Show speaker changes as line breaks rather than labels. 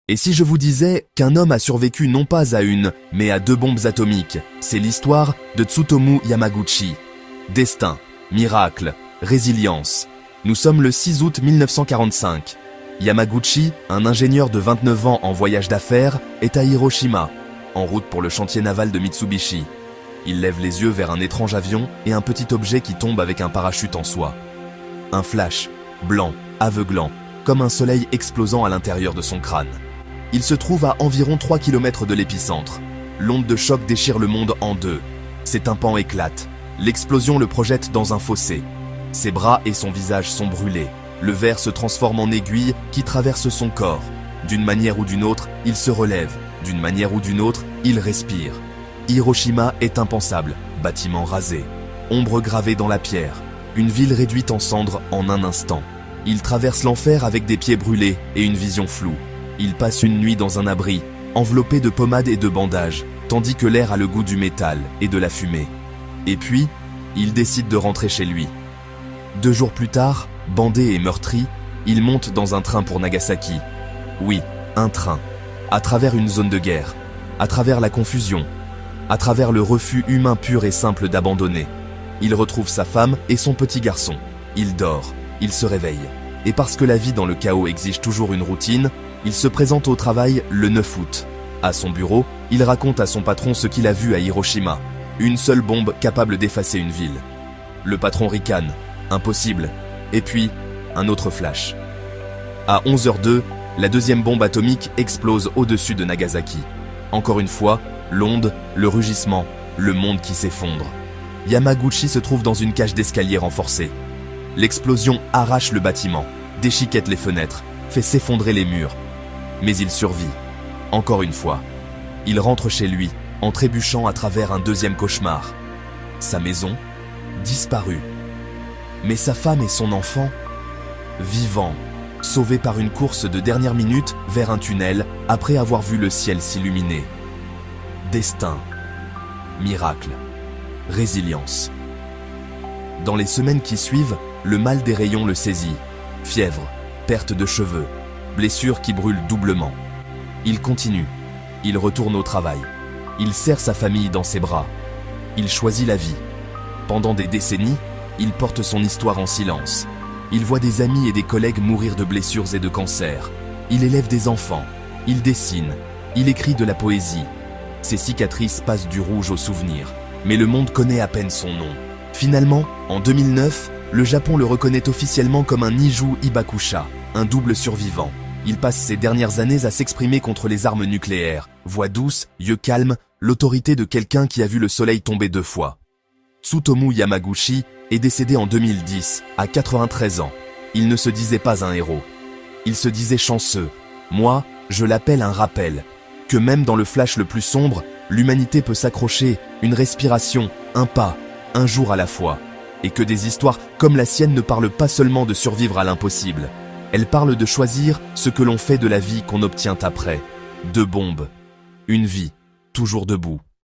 Et si je vous disais qu'un homme a survécu non pas à une, mais à 2 bombes atomiques, c'est l'histoire de Tsutomu Yamaguchi. Destin, miracle, résilience. Nous sommes le 6 août 1945. Yamaguchi, un ingénieur de 29 ans en voyage d'affaires, est à Hiroshima, en route pour le chantier naval de Mitsubishi. Il lève les yeux vers un étrange avion et un petit objet qui tombe avec un parachute en soie. Un flash, blanc, aveuglant, comme un soleil explosant à l'intérieur de son crâne. Il se trouve à environ 3 km de l'épicentre. L'onde de choc déchire le monde en 2. Ses tympans éclatent. L'explosion le projette dans un fossé. Ses bras et son visage sont brûlés. Le verre se transforme en aiguille qui traverse son corps. D'une manière ou d'une autre, il se relève. D'une manière ou d'une autre, il respire. Hiroshima est impensable. Bâtiment rasé. Ombre gravée dans la pierre. Une ville réduite en cendres en un instant. Il traverse l'enfer avec des pieds brûlés et une vision floue. Il passe une nuit dans un abri, enveloppé de pommades et de bandages, tandis que l'air a le goût du métal et de la fumée. Et puis, il décide de rentrer chez lui. 2 jours plus tard, bandé et meurtri, il monte dans un train pour Nagasaki. Oui, un train. À travers une zone de guerre. À travers la confusion. À travers le refus humain pur et simple d'abandonner. Il retrouve sa femme et son petit garçon. Il dort. Il se réveille. Et parce que la vie dans le chaos exige toujours une routine, il se présente au travail le 9 août. À son bureau, il raconte à son patron ce qu'il a vu à Hiroshima. Une seule bombe capable d'effacer une ville. Le patron ricane. Impossible. Et puis, un autre flash. À 11h02, la 2e bombe atomique explose au-dessus de Nagasaki. Encore une fois, l'onde, le rugissement, le monde qui s'effondre. Yamaguchi se trouve dans une cage d'escalier renforcée. L'explosion arrache le bâtiment, déchiquette les fenêtres, fait s'effondrer les murs. Mais il survit. Encore une fois. Il rentre chez lui, en trébuchant à travers un 2e cauchemar. Sa maison, disparue. Mais sa femme et son enfant, vivants, sauvés par une course de dernière minute vers un tunnel après avoir vu le ciel s'illuminer. Destin, miracle, résilience. Dans les semaines qui suivent, le mal des rayons le saisit. Fièvre, perte de cheveux, blessures qui brûlent doublement. Il continue. Il retourne au travail. Il serre sa famille dans ses bras. Il choisit la vie. Pendant des décennies, il porte son histoire en silence. Il voit des amis et des collègues mourir de blessures et de cancers. Il élève des enfants. Il dessine. Il écrit de la poésie. Ses cicatrices passent du rouge au souvenir. Mais le monde connaît à peine son nom. Finalement, en 2009, le Japon le reconnaît officiellement comme un Niju Hibakusha, un double survivant. Il passe ses dernières années à s'exprimer contre les armes nucléaires. Voix douce, yeux calmes, l'autorité de quelqu'un qui a vu le soleil tomber 2 fois. Tsutomu Yamaguchi est décédé en 2010, à 93 ans. Il ne se disait pas un héros. Il se disait chanceux. Moi, je l'appelle un rappel. Que même dans le flash le plus sombre, l'humanité peut s'accrocher, une respiration, un pas, un jour à la fois. Et que des histoires comme la sienne ne parlent pas seulement de survivre à l'impossible. Elles parlent de choisir ce que l'on fait de la vie qu'on obtient après. 2 bombes. Une vie, toujours debout.